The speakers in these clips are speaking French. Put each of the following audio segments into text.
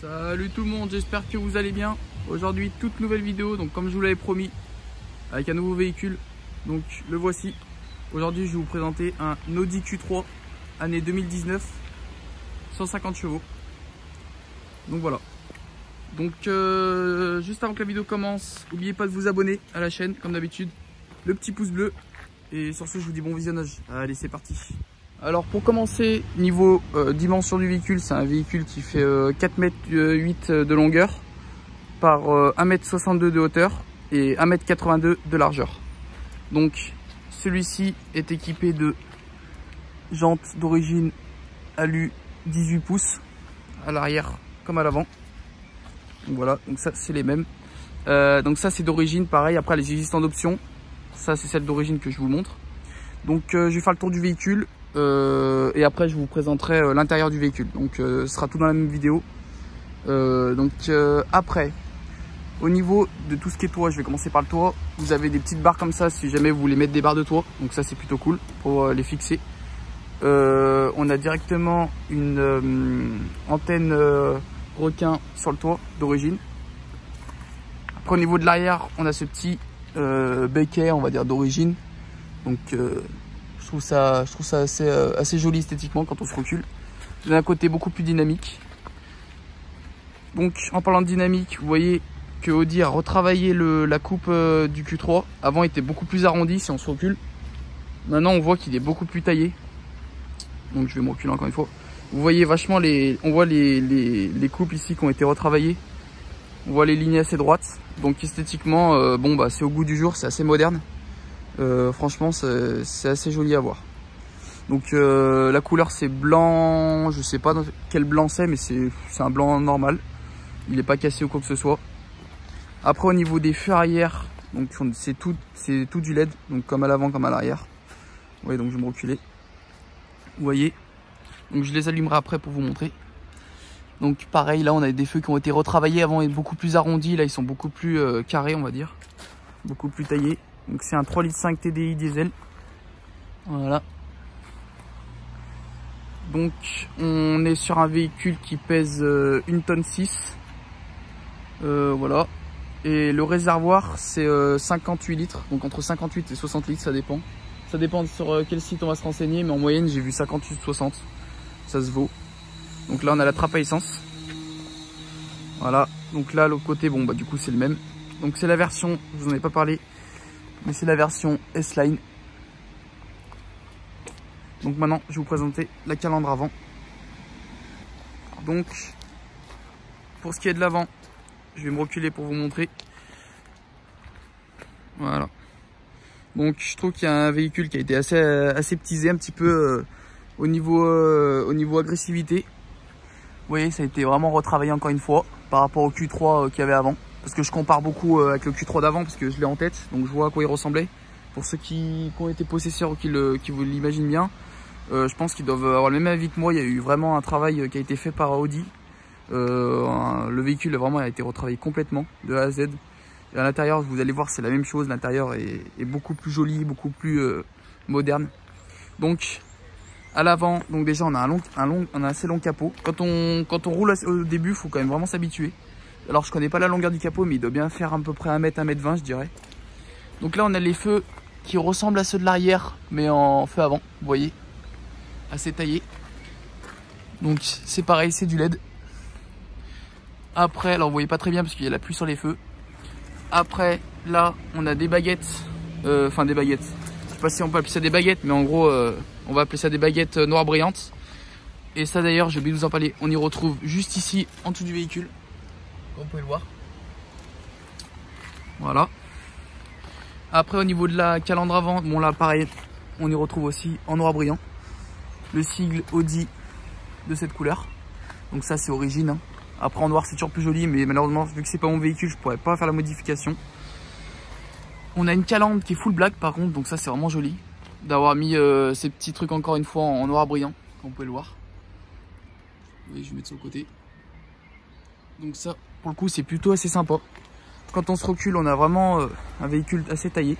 Salut tout le monde, j'espère que vous allez bien. Aujourd'hui toute nouvelle vidéo, donc comme je vous l'avais promis, avec un nouveau véhicule. Donc le voici. Aujourd'hui je vais vous présenter un Audi Q3 année 2019, 150 chevaux. Donc voilà. Donc juste avant que la vidéo commence, n'oubliez pas de vous abonner à la chaîne comme d'habitude, le petit pouce bleu. Et sur ce je vous dis bon visionnage. Allez, c'est parti. Alors pour commencer, niveau dimension du véhicule, c'est un véhicule qui fait 4,8 m de longueur par 1,62 m de hauteur et 1,82 m de largeur. Donc celui-ci est équipé de jantes d'origine alu 18 pouces à l'arrière comme à l'avant. Donc voilà, donc ça c'est les mêmes. Donc ça c'est d'origine, pareil. Après les existants d'options, ça c'est celle d'origine que je vous montre. Donc je vais faire le tour du véhicule. Et après je vous présenterai l'intérieur du véhicule, donc ce sera tout dans la même vidéo. Après, au niveau de tout ce qui est toit, je vais commencer par le toit. Vous avez des petites barres comme ça si jamais vous voulez mettre des barres de toit, donc ça c'est plutôt cool pour les fixer. On a directement une antenne requin sur le toit d'origine. Après au niveau de l'arrière, on a ce petit becquet, on va dire d'origine, donc je trouve ça assez joli esthétiquement quand on se recule. D'un côté beaucoup plus dynamique. Donc en parlant de dynamique, vous voyez que Audi a retravaillé la coupe du Q3. Avant il était beaucoup plus arrondi si on se recule. Maintenant on voit qu'il est beaucoup plus taillé. Donc je vais me reculer encore une fois. Vous voyez vachement on voit les coupes ici qui ont été retravaillées. On voit les lignes assez droites. Donc esthétiquement, c'est au goût du jour, c'est assez moderne. Franchement c'est assez joli à voir. Donc la couleur c'est blanc, je sais pas quel blanc c'est, mais c'est un blanc normal. Il n'est pas cassé ou quoi que ce soit. Après au niveau des feux arrière, donc c'est tout du LED, donc comme à l'avant comme à l'arrière. Vous voyez, donc je vais me reculer. Vous voyez, donc je les allumerai après pour vous montrer. Donc pareil, là on a des feux qui ont été retravaillés. Avant ils étaient beaucoup plus arrondis, là ils sont beaucoup plus carrés, on va dire, beaucoup plus taillés. Donc c'est un 3,5 litres TDI diesel. Voilà. Donc on est sur un véhicule qui pèse 1,6 tonne. Voilà. Et le réservoir c'est 58 litres. Donc entre 58 et 60 litres, ça dépend. Ça dépend sur quel site on va se renseigner. Mais en moyenne j'ai vu 58-60. Ça se vaut. Donc là on a la trappe à essence. Voilà. Donc là l'autre côté, du coup c'est le même. Donc c'est la version, je vous en ai pas parlé, mais c'est la version S-Line. Donc maintenant je vais vous présenter la calandre avant. Donc pour ce qui est de l'avant, je vais me reculer pour vous montrer. Voilà. Donc je trouve qu'il y a un véhicule qui a été assez ptisé un petit peu au niveau agressivité. Vous voyez, ça a été vraiment retravaillé encore une fois par rapport au Q3 qu'il y avait avant. Parce que je compare beaucoup avec le Q3 d'avant parce que je l'ai en tête, donc je vois à quoi il ressemblait. Pour ceux qui ont été possesseurs ou qui vous l'imaginent bien, je pense qu'ils doivent avoir le même avis que moi. Il y a eu vraiment un travail qui a été fait par Audi. Le véhicule vraiment a été retravaillé complètement de A à Z. Et à l'intérieur, vous allez voir, c'est la même chose. L'intérieur est beaucoup plus joli, beaucoup plus moderne. Donc à l'avant, donc déjà on a un assez long capot. Quand on roule au début, il faut quand même vraiment s'habituer. Alors je connais pas la longueur du capot, mais il doit bien faire à peu près 1 m, 1 m 20 je dirais. Donc là on a les feux qui ressemblent à ceux de l'arrière, mais en feu avant, vous voyez, assez taillé. Donc c'est pareil, c'est du LED. Après, alors vous voyez pas très bien parce qu'il y a la pluie sur les feux. Après là on a des baguettes, des baguettes, je sais pas si on peut appeler ça des baguettes, mais en gros on va appeler ça des baguettes noires brillantes. Et ça d'ailleurs j'ai oublié de vous en parler, on y retrouve juste ici en dessous du véhicule, comme vous pouvez le voir. Voilà. Après au niveau de la calandre avant, là pareil, on y retrouve aussi en noir brillant le sigle Audi de cette couleur. Donc ça c'est origine, hein. Après en noir c'est toujours plus joli, mais malheureusement vu que c'est pas mon véhicule, je pourrais pas faire la modification. On a une calandre qui est full black par contre, donc ça c'est vraiment joli d'avoir mis ces petits trucs encore une fois en noir brillant, comme vous pouvez le voir. Oui, je vais mettre sur le côté. Donc ça pour le coup c'est plutôt assez sympa. Quand on se recule, on a vraiment un véhicule assez taillé.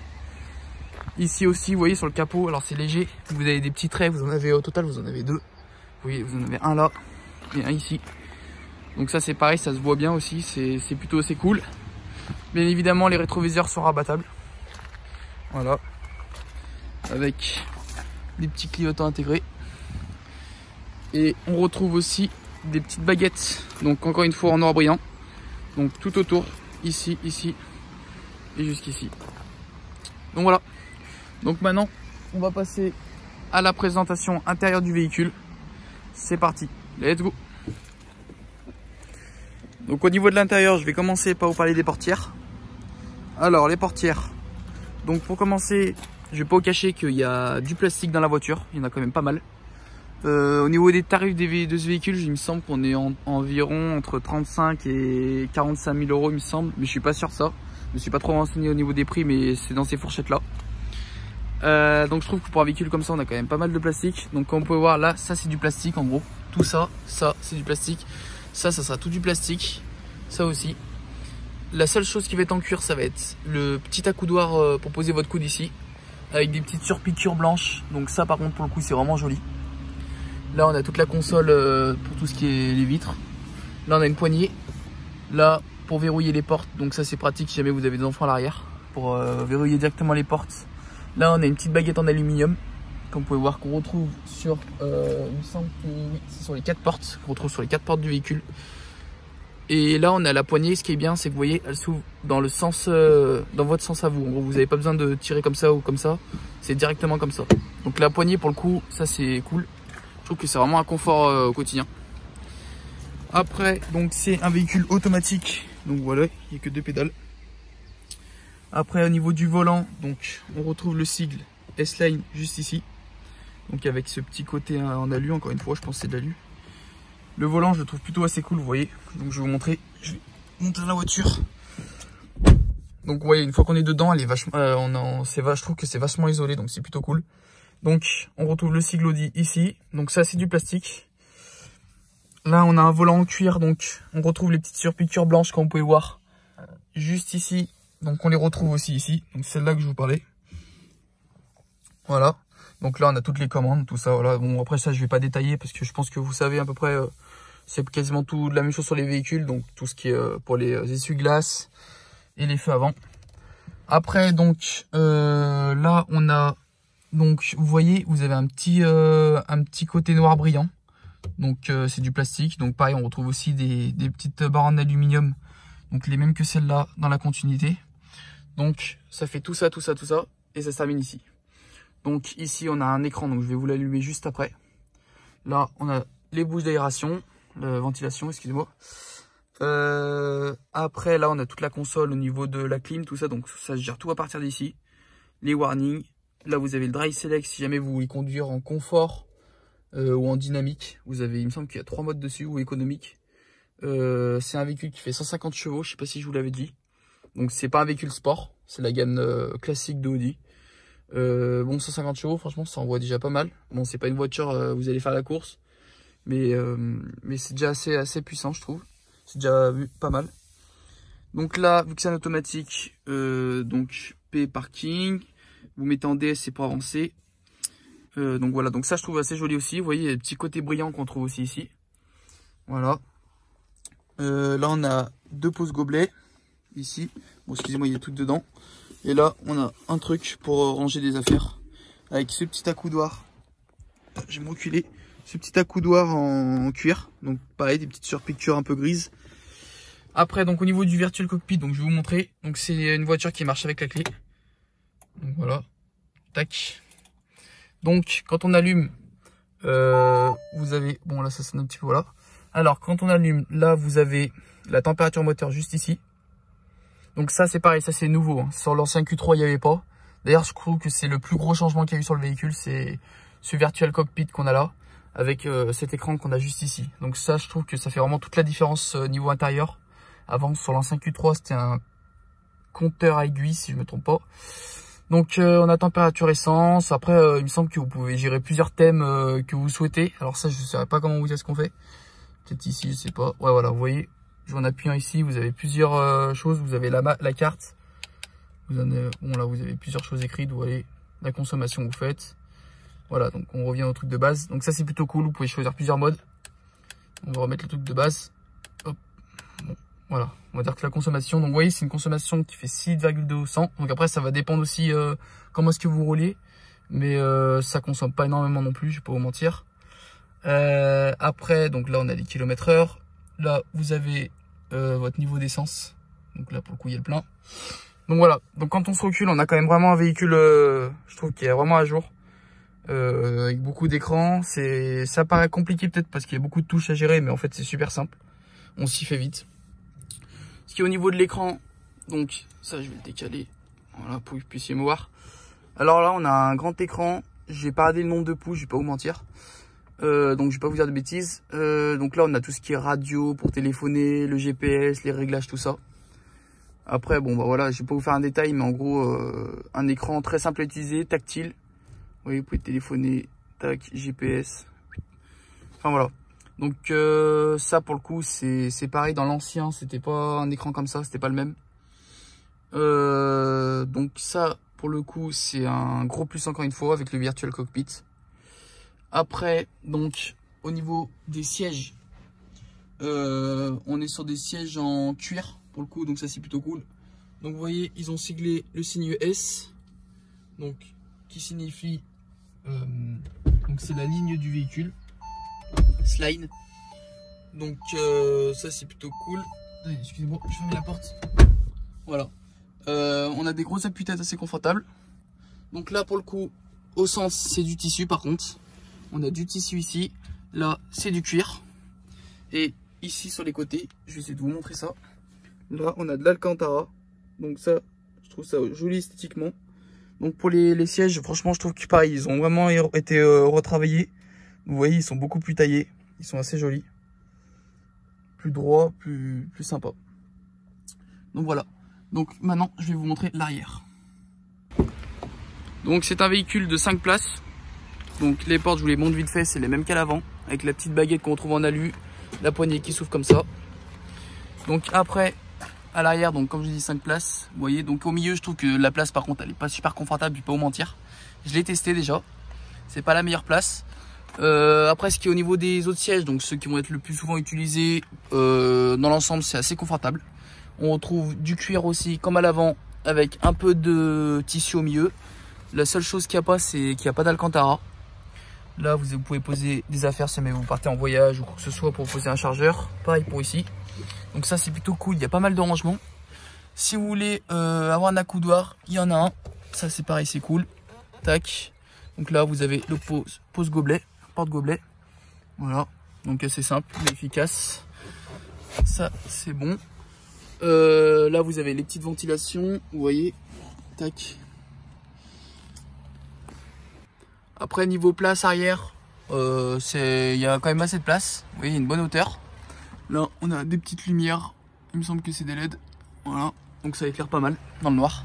Ici aussi, vous voyez sur le capot, alors c'est léger, vous avez des petits traits, vous en avez au total, vous en avez 2. Vous voyez, vous en avez un là et un ici. Donc ça c'est pareil, ça se voit bien aussi, c'est plutôt assez cool. Bien évidemment les rétroviseurs sont rabattables. Voilà. Avec des petits clignotants intégrés. Et on retrouve aussi des petites baguettes. Donc encore une fois en noir brillant. Donc tout autour, ici, ici et jusqu'ici. Donc voilà. Donc maintenant on va passer à la présentation intérieure du véhicule. C'est parti, let's go. Donc au niveau de l'intérieur, je vais commencer par vous parler des portières. Alors les portières, donc pour commencer, je vais pas vous cacher qu'il y a du plastique dans la voiture, il y en a quand même pas mal. Au niveau des tarifs de ce véhicule, il me semble qu'on est environ entre 35 et 45 000 euros, il me semble, mais je suis pas sûr de ça. Je me suis pas trop renseigné au niveau des prix, mais c'est dans ces fourchettes là. Donc je trouve que pour un véhicule comme ça, on a quand même pas mal de plastique. Donc comme vous pouvez voir là, ça c'est du plastique en gros. Tout ça, c'est du plastique. Ça sera tout du plastique. Ça aussi. La seule chose qui va être en cuir, ça va être le petit accoudoir pour poser votre coude ici, avec des petites surpiqûres blanches. Donc ça par contre pour le coup c'est vraiment joli. Là on a toute la console pour tout ce qui est les vitres. Là on a une poignée. Là pour verrouiller les portes. Donc ça c'est pratique si jamais vous avez des enfants à l'arrière. Pour verrouiller directement les portes. Là on a une petite baguette en aluminium. Comme vous pouvez voir qu'on retrouve sur, il me semble que oui, c'est sur les 4 portes, qu'on retrouve sur les 4 portes du véhicule. Et là on a la poignée, ce qui est bien c'est que vous voyez, elle s'ouvre dans le sens, dans votre sens à vous. En gros, vous n'avez pas besoin de tirer comme ça ou comme ça, c'est directement comme ça. Donc la poignée pour le coup, ça c'est cool. Je trouve que c'est vraiment un confort au quotidien. Après, donc c'est un véhicule automatique, donc voilà, il n'y a que 2 pédales. Après au niveau du volant, donc on retrouve le sigle S-Line juste ici. Donc avec ce petit côté en alu, encore une fois, je pense que c'est de l'alu. Le volant, je le trouve plutôt assez cool, vous voyez. Donc je vais vous montrer. Je vais monter dans la voiture. Donc vous voyez, une fois qu'on est dedans, elle est vachement, je trouve que c'est vachement isolé, donc c'est plutôt cool. Donc on retrouve le sigle Audi ici. Donc ça c'est du plastique. Là on a un volant en cuir, donc on retrouve les petites surpiqûres blanches comme vous pouvez voir juste ici. Donc on les retrouve aussi ici. Donc c'est celle-là que je vous parlais. Voilà. Donc là on a toutes les commandes, tout ça. Voilà. Bon après ça je vais pas détailler parce que je pense que vous savez à peu près. C'est quasiment tout la même chose sur les véhicules. Donc tout ce qui est pour les essuie-glaces et les feux avant. Après donc là on a donc vous voyez vous avez un petit côté noir brillant. Donc c'est du plastique. Donc pareil on retrouve aussi des petites barres en aluminium. Donc les mêmes que celles-là dans la continuité. Donc ça fait tout ça et ça se termine ici. Donc ici on a un écran, donc je vais vous l'allumer juste après. Là on a les bouches d'aération, ventilation, excusez-moi. Après là on a toute la console au niveau de la clim, tout ça, donc ça se gère tout à partir d'ici. Les warnings, là vous avez le Drive Select si jamais vous voulez conduire en confort ou en dynamique. Vous avez, il me semble qu'il y a 3 modes dessus, ou économique. C'est un véhicule qui fait 150 chevaux, je sais pas si je vous l'avais dit. Donc c'est pas un véhicule sport, c'est la gamme classique de Audi. Bon 150 chevaux franchement ça envoie déjà pas mal. Bon c'est pas une voiture vous allez faire la course, mais c'est déjà assez puissant je trouve. C'est déjà pas mal. Donc là vu que c'est un automatique, donc P parking, vous mettez en DS c'est pour avancer. Donc voilà, donc ça je trouve assez joli aussi. Vous voyez il y a des petits côtés brillants qu'on trouve aussi ici. Voilà. Là on a 2 poses gobelets ici. Bon excusez-moi il y a tout dedans. Et là, on a un truc pour ranger des affaires. Avec ce petit accoudoir. Je vais me reculer. Ce petit accoudoir en cuir. Donc pareil, des petites surpiqûres un peu grises. Après, donc au niveau du virtual cockpit, donc je vais vous montrer. Donc c'est une voiture qui marche avec la clé. Donc voilà. Tac. Donc quand on allume, vous avez... Bon là ça sonne un petit peu, voilà. Alors quand on allume, là vous avez la température moteur juste ici. Donc ça c'est pareil, ça c'est nouveau, hein. Sur l'ancien Q3 il n'y avait pas. D'ailleurs je trouve que c'est le plus gros changement qu'il y a eu sur le véhicule, c'est ce virtual cockpit qu'on a là, avec cet écran qu'on a juste ici. Donc ça je trouve que ça fait vraiment toute la différence niveau intérieur. Avant sur l'ancien Q3 c'était un compteur à aiguille si je me trompe pas. Donc on a température essence, après il me semble que vous pouvez gérer plusieurs thèmes que vous souhaitez. Alors ça je ne saurais pas comment vous dire ce qu'on fait. Peut-être ici je sais pas, ouais voilà vous voyez. En appuyant ici, vous avez plusieurs choses. Vous avez la carte. Bon là, vous avez plusieurs choses écrites. Vous voyez la consommation que vous faites. Voilà, donc on revient au truc de base. Donc ça, c'est plutôt cool. Vous pouvez choisir plusieurs modes. On va remettre le truc de base. Hop. Voilà, on va dire que la consommation, donc vous voyez, c'est une consommation qui fait 6,2 au 100. Donc après, ça va dépendre aussi comment est-ce que vous roulez. Mais ça consomme pas énormément non plus, je vais pas vous mentir. Après, donc là, on a les km/h. Là, vous avez votre niveau d'essence. Donc là, pour le coup, il y a le plein. Donc voilà, donc quand on se recule, on a quand même vraiment un véhicule, je trouve, qui est vraiment à jour. Avec beaucoup d'écran. Ça paraît compliqué peut-être parce qu'il y a beaucoup de touches à gérer, mais en fait, c'est super simple. On s'y fait vite. Ce qui est au niveau de l'écran, donc ça je vais le décaler, voilà, pour que vous puissiez me voir. Alors là on a un grand écran, j'ai pas regardé le nombre de pouces, je vais pas vous mentir, donc je vais pas vous dire de bêtises. Donc là on a tout ce qui est radio pour téléphoner, le GPS, les réglages, tout ça. Après bon bah voilà, je vais pas vous faire un détail, mais en gros un écran très simple à utiliser, tactile. Vous voyez, vous pouvez téléphoner, tac, GPS, enfin voilà. Donc ça pour le coup c'est pareil, dans l'ancien c'était pas un écran comme ça, c'était pas le même. Donc ça pour le coup c'est un gros plus encore une fois avec le Virtual Cockpit. Après donc au niveau des sièges, on est sur des sièges en cuir pour le coup, donc ça c'est plutôt cool. Donc vous voyez ils ont siglé le signe S, donc qui signifie donc c'est la ligne du véhicule. Slide. Donc ça c'est plutôt cool. Excusez-moi, je ferme la porte. Voilà. On a des gros appuis-têtes assez confortables. Donc là pour le coup, au sens c'est du tissu par contre. On a du tissu ici. Là c'est du cuir. Et ici sur les côtés, je vais essayer de vous montrer ça. Là on a de l'Alcantara. Donc ça, je trouve ça joli esthétiquement. Donc pour les sièges, franchement je trouve que pareil, ils ont vraiment été retravaillés. Vous voyez, ils sont beaucoup plus taillés. Ils sont assez jolis. Plus droits, plus sympa. Donc voilà. Donc maintenant, je vais vous montrer l'arrière. Donc c'est un véhicule de 5 places. Donc les portes, je vous les montre vite fait, c'est les mêmes qu'à l'avant. Avec la petite baguette qu'on retrouve en alu. La poignée qui s'ouvre comme ça. Donc après, à l'arrière, donc comme je dis 5 places. Vous voyez, donc au milieu, je trouve que la place par contre, elle est pas super confortable, je vais pas vous mentir. Je l'ai testé déjà. C'est pas la meilleure place. Après ce qui est au niveau des autres sièges, donc ceux qui vont être le plus souvent utilisés, dans l'ensemble c'est assez confortable. On retrouve du cuir aussi comme à l'avant avec un peu de tissu au milieu. La seule chose qu'il n'y a pas, c'est qu'il n'y a pas d'Alcantara. Là vous pouvez poser des affaires si jamais vous partez en voyage ou quoi que ce soit, pour poser un chargeur. Pareil pour ici. Donc ça c'est plutôt cool, il y a pas mal de rangements. Si vous voulez avoir un accoudoir, il y en a un. Ça c'est pareil, c'est cool. Tac. Donc là vous avez le pose gobelet. Porte-gobelet, voilà, donc assez simple mais efficace. Ça c'est bon. Là vous avez les petites ventilations, vous voyez, tac. Après niveau place arrière, il y a quand même assez de place. Vous voyez, il y a une bonne hauteur. Là on a des petites lumières, il me semble que c'est des LED, voilà, donc ça éclaire pas mal dans le noir.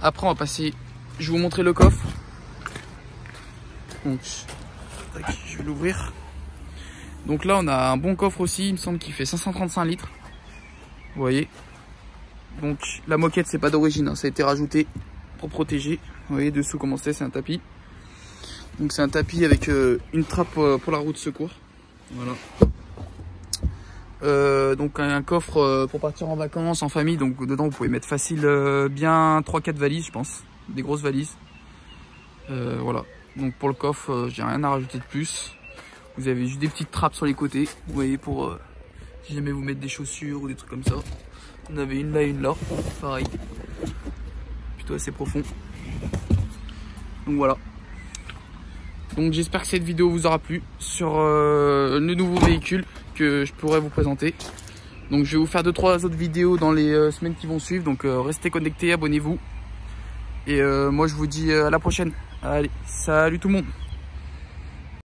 Après on va passer, je vais vous montrer le coffre. Donc je vais l'ouvrir. Donc là on a un bon coffre aussi, il me semble qu'il fait 535 litres. Vous voyez. Donc la moquette c'est pas d'origine, hein, ça a été rajouté pour protéger. Vous voyez dessous comment c'est un tapis. Donc c'est un tapis avec une trappe pour la roue de secours. Voilà. Donc un coffre pour partir en vacances, en famille. Donc dedans vous pouvez mettre facile bien 3-4 valises je pense. Des grosses valises. Voilà. Donc pour le coffre, j'ai rien à rajouter de plus. Vous avez juste des petites trappes sur les côtés. Vous voyez, pour si jamais vous mettez des chaussures ou des trucs comme ça. On avait une là et une là. Pareil. Plutôt assez profond. Donc voilà. Donc j'espère que cette vidéo vous aura plu sur le nouveau véhicule que je pourrais vous présenter. Donc je vais vous faire 2-3 autres vidéos dans les semaines qui vont suivre. Donc restez connectés, abonnez-vous. Et moi je vous dis à la prochaine. Allez, salut tout le monde.